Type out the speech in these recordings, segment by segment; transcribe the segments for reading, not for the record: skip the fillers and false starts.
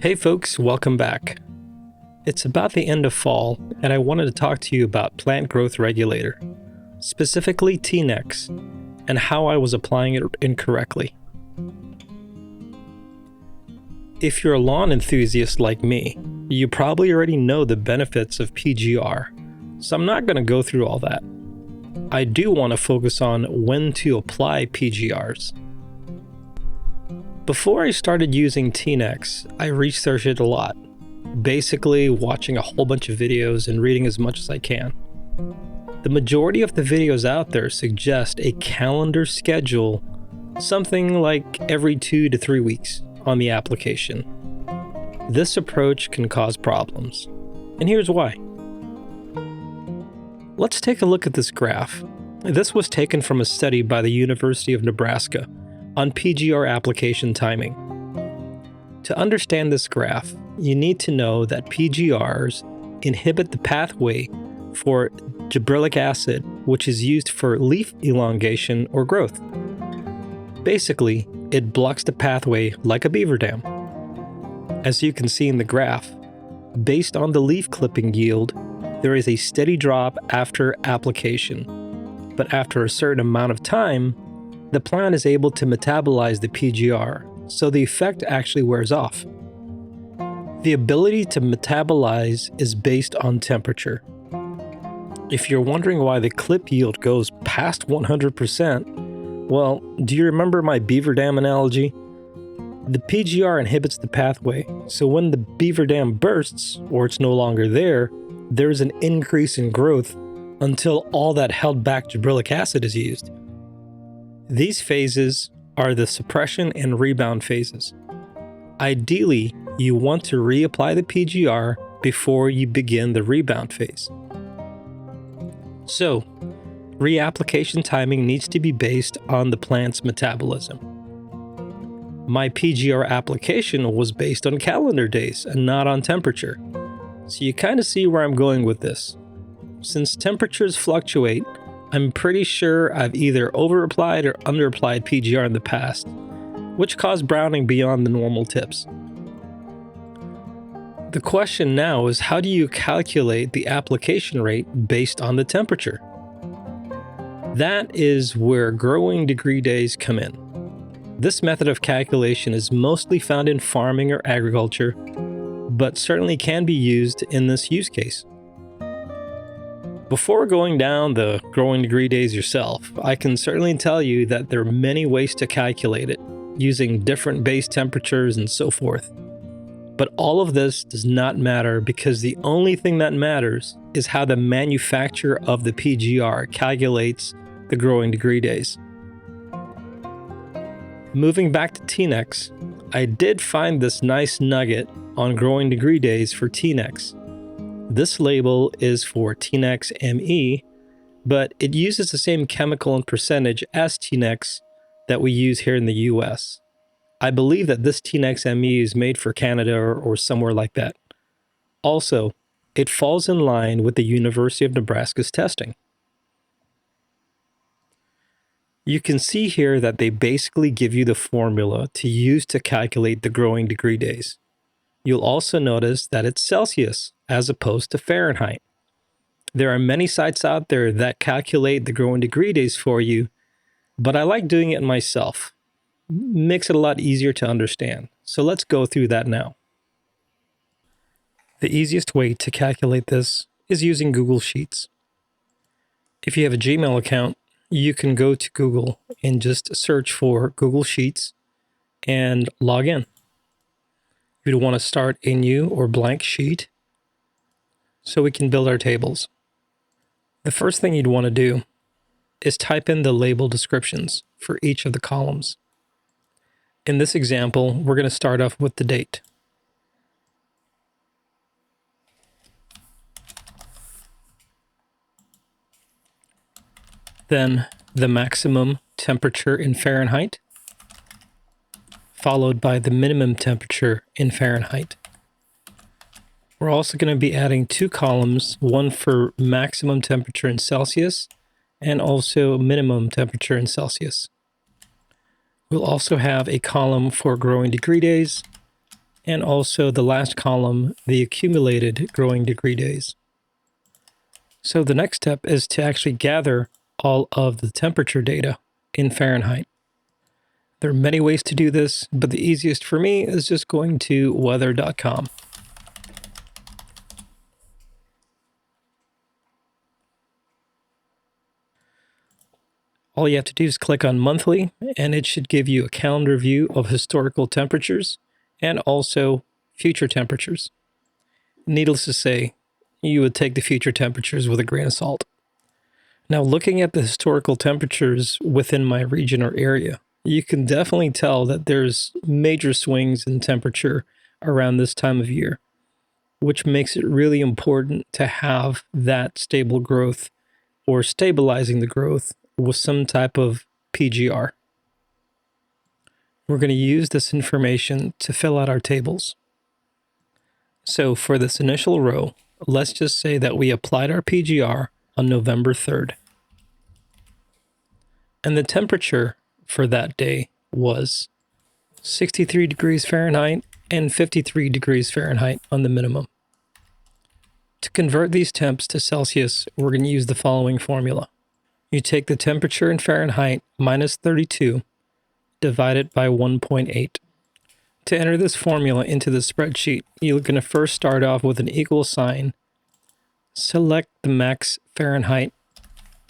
Hey folks, welcome back. It's about the end of fall, and I wanted to talk to you about Plant Growth Regulator, specifically T-NEX, and how I was applying it incorrectly. If you're a lawn enthusiast like me, you probably already know the benefits of PGR, so I'm not going to go through all that. I do want to focus on when to apply PGRs. Before I started using T-NEX, I researched it a lot, basically watching a whole bunch of videos and reading as much as I can. The majority of the videos out there suggest a calendar schedule, something like every 2 to 3 weeks on the application. This approach can cause problems, and here's why. Let's take a look at this graph. This was taken from a study by the University of Nebraska on PGR application timing. To understand this graph, you need to know that PGRs inhibit the pathway for gibberellic acid, which is used for leaf elongation or growth. Basically, it blocks the pathway like a beaver dam. As you can see in the graph, based on the leaf clipping yield, there is a steady drop after application, but after a certain amount of time, the plant is able to metabolize the PGR, so the effect actually wears off. The ability to metabolize is based on temperature. If you're wondering why the clip yield goes past 100%, well, do you remember my beaver dam analogy? The PGR inhibits the pathway, so when the beaver dam bursts, or it's no longer there, there's an increase in growth until all that held back gibberellic acid is used. These phases are the suppression and rebound phases. Ideally, you want to reapply the PGR before you begin the rebound phase. So, reapplication timing needs to be based on the plant's metabolism. My PGR application was based on calendar days and not on temperature. So you kind of see where I'm going with this. Since temperatures fluctuate, I'm pretty sure I've either overapplied or underapplied PGR in the past, which caused browning beyond the normal tips. The question now is, how do you calculate the application rate based on the temperature? That is where growing degree days come in. This method of calculation is mostly found in farming or agriculture, but certainly can be used in this use case. Before going down the growing degree days yourself, I can certainly tell you that there are many ways to calculate it, using different base temperatures and so forth. But all of this does not matter because the only thing that matters is how the manufacturer of the PGR calculates the growing degree days. Moving back to T-NEX, I did find this nice nugget on growing degree days for T-NEX. This label is for T-NEX ME, but it uses the same chemical and percentage as T-NEX that we use here in the US. I believe that this T-NEX ME is made for Canada or somewhere like that. Also, it falls in line with the University of Nebraska's testing. You can see here that they basically give you the formula to use to calculate the growing degree days. You'll also notice that it's Celsius as opposed to Fahrenheit. There are many sites out there that calculate the growing degree days for you, but I like doing it myself. Makes it a lot easier to understand. So let's go through that now. The easiest way to calculate this is using Google Sheets. If you have a Gmail account, you can go to Google and just search for Google Sheets and log in. You'd want to start a new or blank sheet so we can build our tables. The first thing you'd want to do is type in the label descriptions for each of the columns. In this example, we're going to start off with the date. Then the maximum temperature in Fahrenheit, followed by the minimum temperature in Fahrenheit. We're also going to be adding 2 columns, one for maximum temperature in Celsius and also minimum temperature in Celsius. We'll also have a column for growing degree days and also the last column, the accumulated growing degree days. So the next step is to actually gather all of the temperature data in Fahrenheit. There are many ways to do this, but the easiest for me is just going to weather.com. All you have to do is click on monthly, and it should give you a calendar view of historical temperatures and also future temperatures. Needless to say, you would take the future temperatures with a grain of salt. Now, looking at the historical temperatures within my region or area, you can definitely tell that there's major swings in temperature around this time of year, which makes it really important to have that stable growth or stabilizing the growth with some type of PGR. We're going to use this information to fill out our tables. So for this initial row, let's just say that we applied our PGR on November 3rd. And the temperature for that day was 63 degrees Fahrenheit and 53 degrees Fahrenheit on the minimum. To convert these temps to Celsius, we're going to use the following formula. You take the temperature in Fahrenheit minus 32, divide it by 1.8. To enter this formula into the spreadsheet, you're going to first start off with an equal sign, select the max Fahrenheit,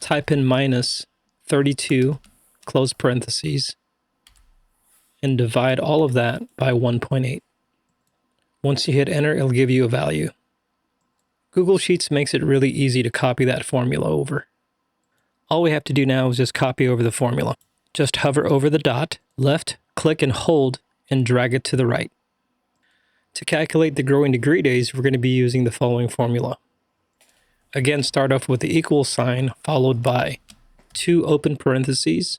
type in minus 32, close parentheses, and divide all of that by 1.8. Once you hit enter, it'll give you a value. Google Sheets makes it really easy to copy that formula over. All we have to do now is just copy over the formula. Just hover over the dot, left, click and hold, and drag it to the right. To calculate the growing degree days, we're going to be using the following formula. Again, start off with the equal sign, followed by 2 open parentheses,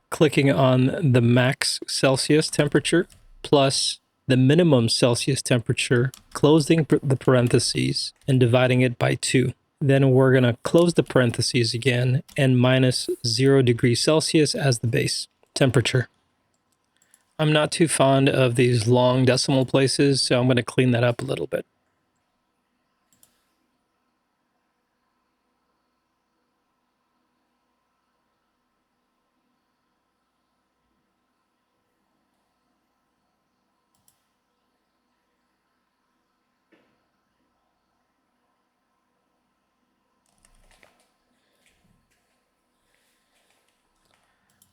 clicking on the max Celsius temperature, plus the minimum Celsius temperature, closing the parentheses, and dividing it by 2. Then we're going to close the parentheses again and minus 0 degrees Celsius as the base temperature. I'm not too fond of these long decimal places, so I'm going to clean that up a little bit.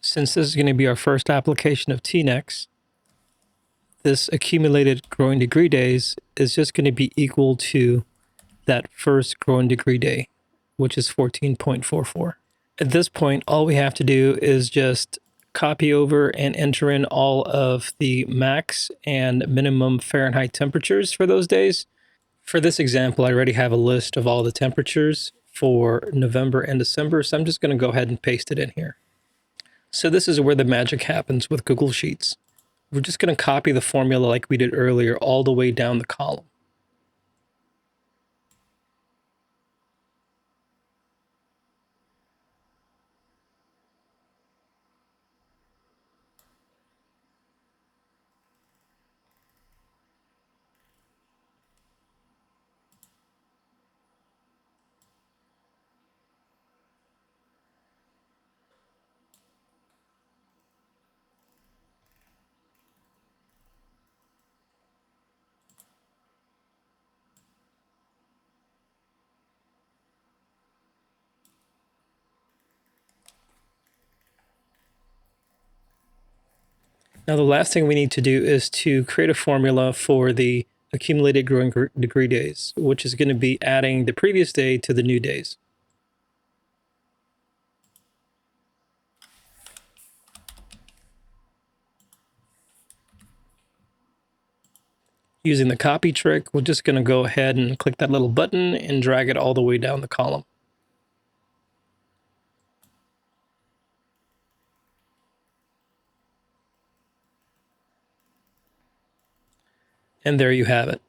Since this is going to be our first application of T-NEX, this accumulated growing degree days is just going to be equal to that first growing degree day, which is 14.44. At this point, all we have to do is just copy over and enter in all of the max and minimum Fahrenheit temperatures for those days. For this example, I already have a list of all the temperatures for November and December, so I'm just going to go ahead and paste it in here. So this is where the magic happens with Google Sheets. We're just going to copy the formula like we did earlier all the way down the column. Now, the last thing we need to do is to create a formula for the accumulated growing degree days, which is going to be adding the previous day to the new days. Using the copy trick, we're just going to go ahead and click that little button and drag it all the way down the column. And there you have it.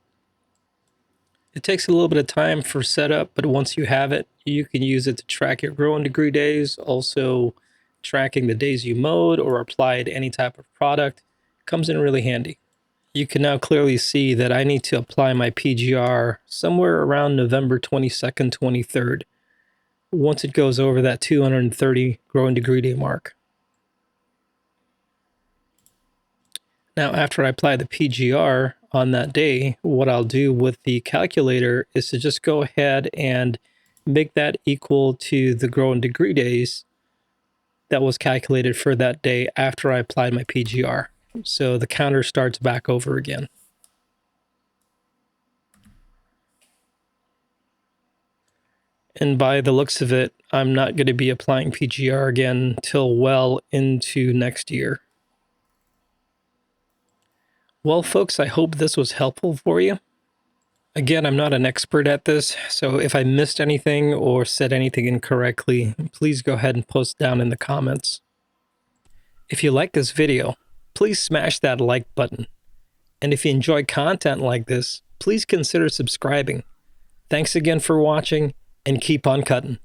It takes a little bit of time for setup, but once you have it, you can use it to track your growing degree days, also tracking the days you mowed or applied any type of product. comes in really handy. You can now clearly see that I need to apply my PGR somewhere around November 22nd, 23rd, once it goes over that 230 growing degree day mark. Now, after I apply the PGR on that day, what I'll do with the calculator is to just go ahead and make that equal to the growing degree days that was calculated for that day after I applied my PGR. So the counter starts back over again. And by the looks of it, I'm not going to be applying PGR again till well into next year. Well, folks, I hope this was helpful for you. Again, I'm not an expert at this, so if I missed anything or said anything incorrectly, please go ahead and post down in the comments. If you like this video, please smash that like button. And if you enjoy content like this, please consider subscribing. Thanks again for watching, and keep on cutting.